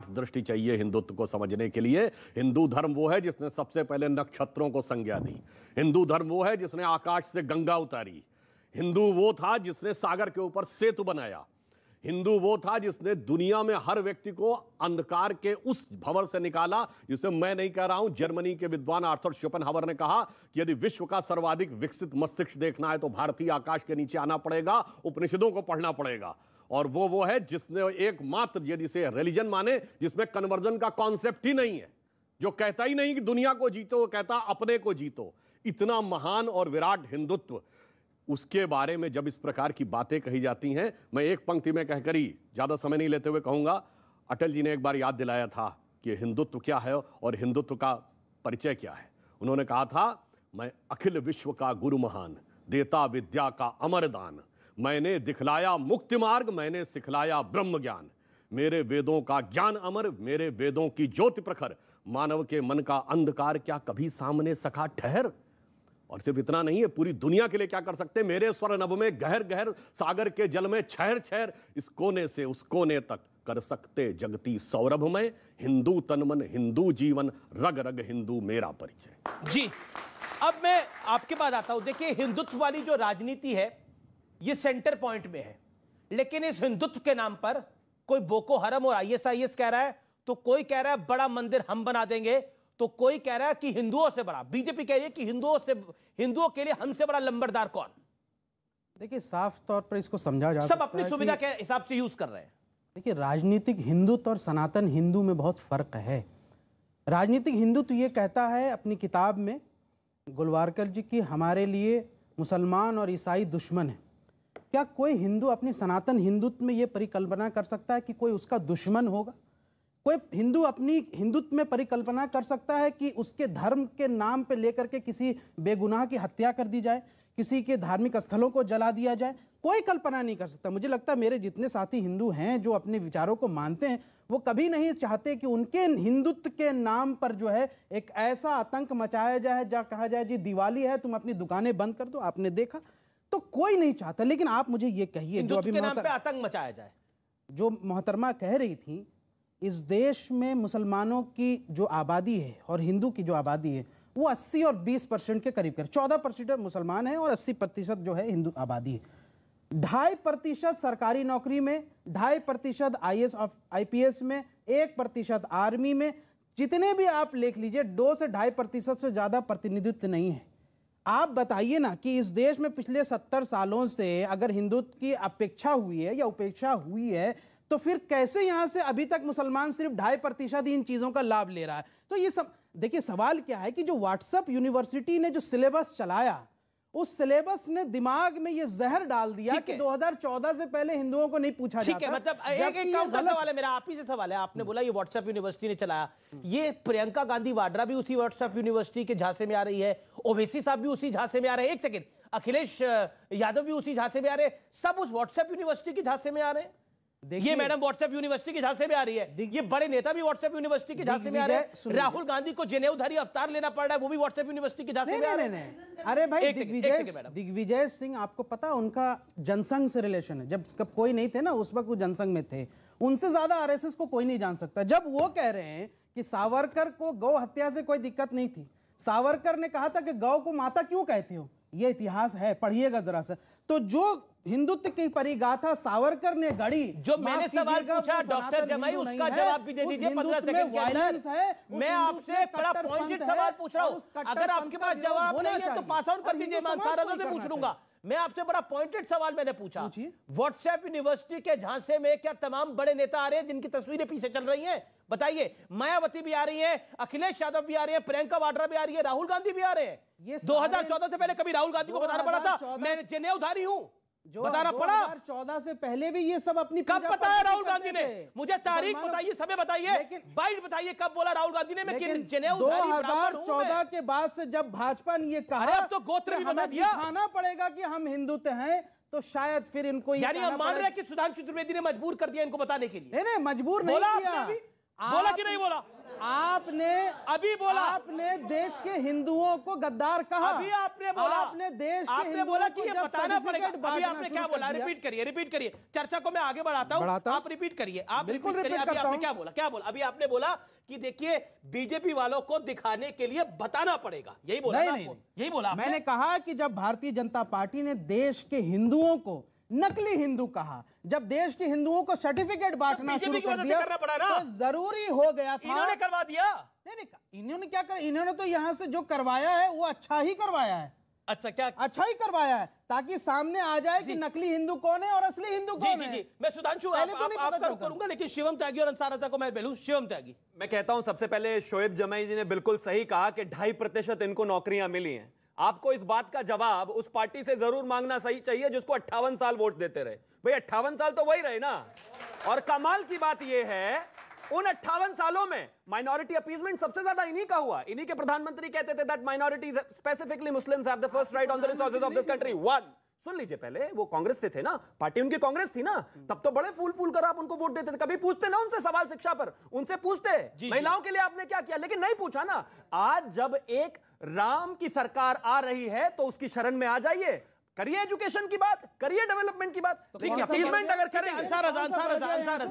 विराट दृष्टि चाहिए हिंदुत्व को समझने के लिए। हिंदू धर्म वो है जिसने सबसे पहले नक्षत्रों को संज्ञा दी। हिंदू धर्म वो है जिसने आकाश से गंगा उतारी। हिंदू वो था जिसने सागर के ऊपर सेतु बनाया। हिंदू वो था जिसने दुनिया में हर व्यक्ति को अंधकार के उस भंवर से निकाला जिसे मैं नहीं कह रहा हूं, जर्मनी के विद्वान आर्थर शोपेनहावर ने कहा कि यदि विश्व का सर्वाधिक विकसित मस्तिष्क देखना है तो भारतीय आकाश के नीचे आना पड़ेगा, उपनिषदों को पढ़ना पड़ेगा। और वो है जिसने एकमात्र, यदि से रिलीजन माने, जिसमें कन्वर्जन का कॉन्सेप्ट ही नहीं है, जो कहता ही नहीं कि दुनिया को जीतो, वो कहता अपने को जीतो। इतना महान और विराट हिंदुत्व, उसके बारे में जब इस प्रकार की बातें कही जाती हैं, मैं एक पंक्ति में कहकर ही ज्यादा समय नहीं लेते हुए कहूंगा, अटल जी ने एक बार याद दिलाया था कि हिंदुत्व क्या है और हिंदुत्व का परिचय क्या है। उन्होंने कहा था, मैं अखिल विश्व का गुरु महान, देता विद्या का अमर दान, मैंने दिखलाया मुक्ति मार्ग, मैंने सिखलाया ब्रह्म ज्ञान, मेरे वेदों का ज्ञान अमर, मेरे वेदों की ज्योति प्रखर, मानव के मन का अंधकार क्या कभी सामने सखा ठहर। और सिर्फ इतना नहीं है, पूरी दुनिया के लिए क्या कर सकते हैं, मेरे स्वर नभ में गहर गहर सागर के जल में छहर छहर, इस कोने से उस कोने तक कर सकते जगती सौरभ में, हिंदू तन मन हिंदू जीवन, रग रग हिंदू मेरा परिचय। जी, अब मैं आपके पास आता हूं। देखिए, हिंदुत्व वाली जो राजनीति है ये सेंटर पॉइंट में है, लेकिन इस हिंदुत्व के नाम पर कोई बोको हरम और ISIS कह रहा है, तो कोई कह रहा है बड़ा मंदिर हम बना देंगे, तो कोई कह रहा है कि हिंदुओं से बड़ा, बीजेपी कह रही है कि हिंदुओं के लिए हमसे बड़ा लंबरदार कौन। देखिए, साफ तौर पर इसको समझा जा सब सकता अपनी है सुविधा के हिसाब से यूज कर रहे हैं। देखिए, राजनीतिक हिंदुत्व और सनातन हिंदू में बहुत फर्क है। राजनीतिक हिंदुत्व ये कहता है अपनी किताब में गोलवारकर जी की, हमारे लिए मुसलमान और ईसाई दुश्मन है। क्या कोई हिंदू अपनी सनातन हिंदुत्व में ये परिकल्पना कर सकता है कि कोई उसका दुश्मन होगा? कोई हिंदू अपनी हिंदुत्व में परिकल्पना कर सकता है कि उसके धर्म के नाम पे लेकर के किसी बेगुनाह की हत्या कर दी जाए, किसी के धार्मिक स्थलों को जला दिया जाए? कोई कल्पना नहीं कर सकता। मुझे लगता है मेरे जितने साथी हिंदू हैं जो अपने विचारों को मानते हैं, वो कभी नहीं चाहते कि उनके हिंदुत्व के नाम पर जो है एक ऐसा आतंक मचाया जाए जहाँ कहा जाए जी दिवाली है, तुम अपनी दुकानें बंद कर दो। आपने देखा, तो कोई नहीं चाहता। लेकिन आप मुझे ये कहिए, जो अभी नाम पे आतंक मचाया जाए, जो मोहतरमा कह रही थी, इस देश में मुसलमानों की जो आबादी है और हिंदू की जो आबादी है वो 80 और 20% के करीब 14% मुसलमान हैं और 80% जो है हिंदू आबादी है। 2.5% सरकारी नौकरी में, 2.5% IAS और IPS में, 1% आर्मी में, जितने भी आप लेख लीजिए 2 से 2.5% से ज्यादा प्रतिनिधित्व नहीं है। आप बताइए ना कि इस देश में पिछले 70 सालों से अगर हिंदुत्व की अपेक्षा हुई है या उपेक्षा हुई है, तो फिर कैसे यहां से अभी तक मुसलमान सिर्फ 2.5% इन चीजों का लाभ ले रहा है? तो ये सब देखिए, सवाल क्या है कि जो व्हाट्सएप यूनिवर्सिटी ने जो सिलेबस चलाया, उस सिलेबस ने दिमाग में ये जहर डाल दिया कि 2014 से पहले हिंदुओं को नहीं पूछा जाता। ठीक है, मतलब एक सवाल है मेरा, आप ही से सवाल है। आपने बोला ये व्हाट्सएप यूनिवर्सिटी ने चलाया, ये प्रियंका गांधी वाड्रा भी उसी व्हाट्सएप यूनिवर्सिटी के झांसे में आ रही है, ओवैसी साहब भी उसी झांसे में आ रहे हैं, एक सेकंड, अखिलेश यादव भी उसी झांसे में आ रहे हैं, सब उस व्हाट्सएप यूनिवर्सिटी के झांसे में आ रहे हैं। ये मैडम व्हाट्सएप यूनिवर्सिटी के झांसे में आ रही है, ये बड़े नेता भी व्हाट्सएप यूनिवर्सिटी के झांसे में आ रहे हैं, राहुल गांधी को जनेऊधारी अवतार लेना पड़ रहा है, वो भी व्हाट्सएप यूनिवर्सिटी के झांसे में आ रहे हैं। अरे भाई, दिग्विजय सिंह, आपको पता उनका जनसंघ से रिलेशन है। जब कोई नहीं थे ना, उस वक्त वो जनसंघ में थे। उनसे ज्यादा RSS को कोई नहीं जान सकता। जब वो कह रहे हैं कि सावरकर को गौ हत्या से कोई दिक्कत नहीं थी, सावरकर ने कहा था कि गौ को माता क्यों कहते हो, ये इतिहास है, पढ़िएगा जरा सा। तो जो हिंदुत्व की परिगाथा सावरकर ने गढ़ी, जो मैंने सवाल पूछा डॉक्टर जमाई, उसका जवाब भी दे दीजिए 15 सेकंड के अंदर। मैं आपसे बड़ा पॉइंटेड सवाल पूछ रहा हूं, अगर आपके पास जवाब नहीं है तो पास आउट कर दीजिए, मैं आंसर से पूछ लूंगा। मैं आपसे बड़ा पॉइंटेड सवाल मैंने पूछा, व्हाट्सएप यूनिवर्सिटी के झांसे में क्या तमाम बड़े नेता आ रहे हैं जिनकी तस्वीरें पीछे चल रही हैं? बताइए। मायावती भी आ रही है, अखिलेश यादव भी आ रही है, प्रियंका वाड्रा भी आ रही है, राहुल गांधी भी आ रहे हैं। 2014 से पहले कभी राहुल गांधी को बताना पड़ा था मैं जनेऊधारी हूं? बताना पड़ा। 2014 से पहले भी ये सब अपनी कब बताया राहुल गांधी ने? मुझे तारीख बताइए, समय बताइए, बाइट बताइए, कब बोला राहुल गांधी ने मैं जनेऊधारी ब्राह्मण हूं? 2014 के बाद से जब भाजपा ने ये कहा, अब तो गोत्र भी बता दिया, दिखाना पड़ेगा कि हम हिंदुत्व हैं, तो शायद फिर इनको यानी हम मान रहे हैं कि सुधांशु त्रिवेदी ने मजबूर कर दिया इनको बताने के लिए। नहीं, मजबूर नहीं किया। बोला कि नहीं बोला? आपने अभी बोला। आपने देश के हिंदुओं को गद्दार कहा। अभी आपने बोला। आपने देश के आपने बोला कि हिंदुओं ये को जब बताना पड़ेगा। सर्टिफिकेट अभी बांटना आपने शुरू क्या कर बोला? दिया। रिपीट करिए। चर्चा को मैं आगे बढ़ाता हूं। आप रिपीट करिए। आप बिल्कुल रिपीट करिए। रिपीट अभी करता आपने हूं। क्या बोला? अभी आपने बोला कि देखिए बीजेपी वालों को दिखाने के लिए बताना पड़ेगा। यही बोला ना आपको? यही बोला आपने? मैंने कहा कि जब भारतीय जनता पार्टी ने देश के हिंदुओं को नकली हिंदू कहा, जब देश के हिंदुओं को सर्टिफिकेट बांटना शुरू कर दिया, करना पड़ा ना? तो जरूरी हो गया था। इन्होंने करवा दिया। नहीं, इन्होंने क्या कर, इन्होंने तो यहां से जो करवाया है वो अच्छा ही करवाया है। अच्छा, क्या अच्छा ही करवाया है, ताकि सामने आ जाए कि नकली हिंदू कौन है और असली हिंदू कौन है। जी। मैं सुधांशु आपका करूंगा, लेकिन शिवम त्यागी और अंसार रजा को मैं बोलूं। शिवम त्यागी, मैं कहता हूं सबसे पहले शोएब जमाई जी ने बिल्कुल सही कहा कि 2.5% इनको नौकरियां मिली हैं। आपको इस बात का जवाब उस पार्टी से जरूर मांगना सही चाहिए जिसको 58 साल वोट देते रहे। भाई 58 साल तो वही रहे ना। और कमाल की बात यह है, उन 58 सालों में माइनॉरिटी अपीजमेंट सबसे ज्यादा इन्हीं का हुआ। इन्हीं के प्रधानमंत्री कहते थे that minorities specifically Muslims have the first right on the resources of this country. One, सुन लीजिए, पहले वो कांग्रेस से थे ना, पार्टी उनकी कांग्रेस थी ना, तब तो बड़े फूल कर आप उनको वोट देते थे। कभी पूछते ना उनसे सवाल शिक्षा पर? उनसे पूछते महिलाओं के लिए आपने क्या किया, लेकिन नहीं पूछा ना। आज जब एक राम की सरकार आ रही है तो उसकी शरण में आ जाइए, करिए एजुकेशन की बात, करिए डेवलपमेंट की बात। ठीक है, अपीजमेंट अगर करेंगे,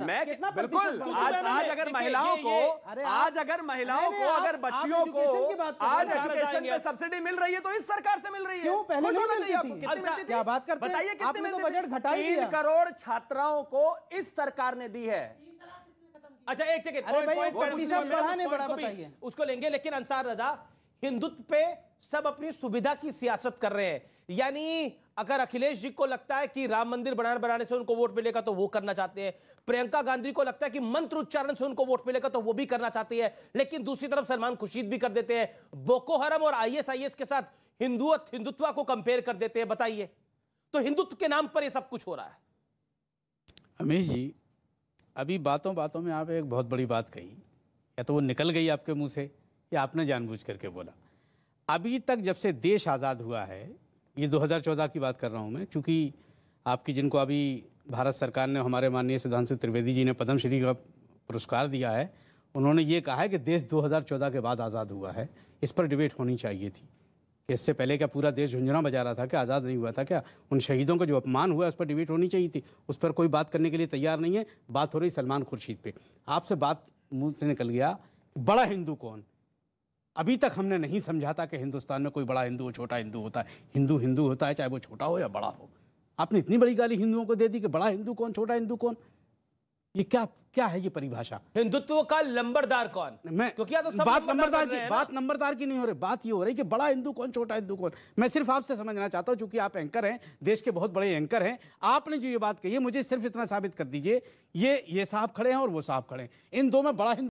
मैं बिल्कुल आज अगर महिलाओं को, अगर बच्चियों को आज एजुकेशन में सब्सिडी मिल रही है तो इस सरकार से मिल रही है। क्यों पहले नहीं मिलती थी? क्या बात करते हैं? बताइए कितनी आपने तो मिलती थी? बजट घटा ही दिया। 3 करोड़ छात्राओं को इस सरकार ने दी है। अच्छा एक सेकंड, अरे भाई, प्रतिशत बढ़ाने बढ़ा बताइए, उसको लेंगे। लेकिन अंसार रजा, हिंदुत्व पे सब अपनी सुविधा की सियासत कर रहे हैं। यानी अगर अखिलेश जी को लगता है कि राम मंदिर बनाने से उनको वोट मिलेगा तो वो करना चाहते हैं। प्रियंका गांधी को लगता है कि मंत्र उच्चारण से उनको वोट मिलेगा तो वो भी करना चाहती है। लेकिन दूसरी तरफ सलमान खुर्शीद भी कर देते हैं, बोको हरम और आईएसआईएस के साथ हिंदुत्व को कंपेयर कर देते हैं। बताइए, तो हिंदुत्व के नाम पर ये सब कुछ हो रहा है। अमीश जी, अभी बातों बातों में आप एक बहुत बड़ी बात कही, या तो वो निकल गई आपके मुंह से या आपने जानबूझ करके बोला। अभी तक जब से देश आज़ाद हुआ है, ये 2014 की बात कर रहा हूँ मैं, चूँकि आपकी जिनको अभी भारत सरकार ने, हमारे माननीय सुधांशु त्रिवेदी जी ने पद्मश्री का पुरस्कार दिया है, उन्होंने ये कहा है कि देश 2014 के बाद आज़ाद हुआ है। इस पर डिबेट होनी चाहिए थी कि इससे पहले क्या पूरा देश झुंझुना बजा रहा था, क्या आज़ाद नहीं हुआ था, क्या उन शहीदों का जो अपमान हुआ उस पर डिबेट होनी चाहिए थी। उस पर कोई बात करने के लिए तैयार नहीं है। बात हो रही सलमान खुर्शीद पे। आपसे बात मुँह से निकल गया, बड़ा हिंदू कौन? अभी तक हमने नहीं समझा था कि हिंदुस्तान में कोई बड़ा हिंदू हो, छोटा हिंदू होता है। हिंदू हिंदू होता है, चाहे वो छोटा हो या बड़ा हो। आपने इतनी बड़ी गाली हिंदुओं को दे दी कि बड़ा हिंदू कौन, छोटा हिंदू कौन? ये क्या है ये परिभाषा? हिंदुत्व का लंबरदार कौन? मैं क्योंकि तो बात नंबरदार की नहीं हो रही, बात ये हो रही कि बड़ा हिंदू कौन, छोटा हिंदू कौन। मैं सिर्फ आपसे समझना चाहता हूं, चूंकि आप एंकर हैं, देश के बहुत बड़े एंकर हैं, आपने जो ये बात कही है, मुझे सिर्फ इतना साबित कर दीजिए, ये साहब खड़े हैं और वो साहब खड़े हैं, इन दो में बड़ा हिंदू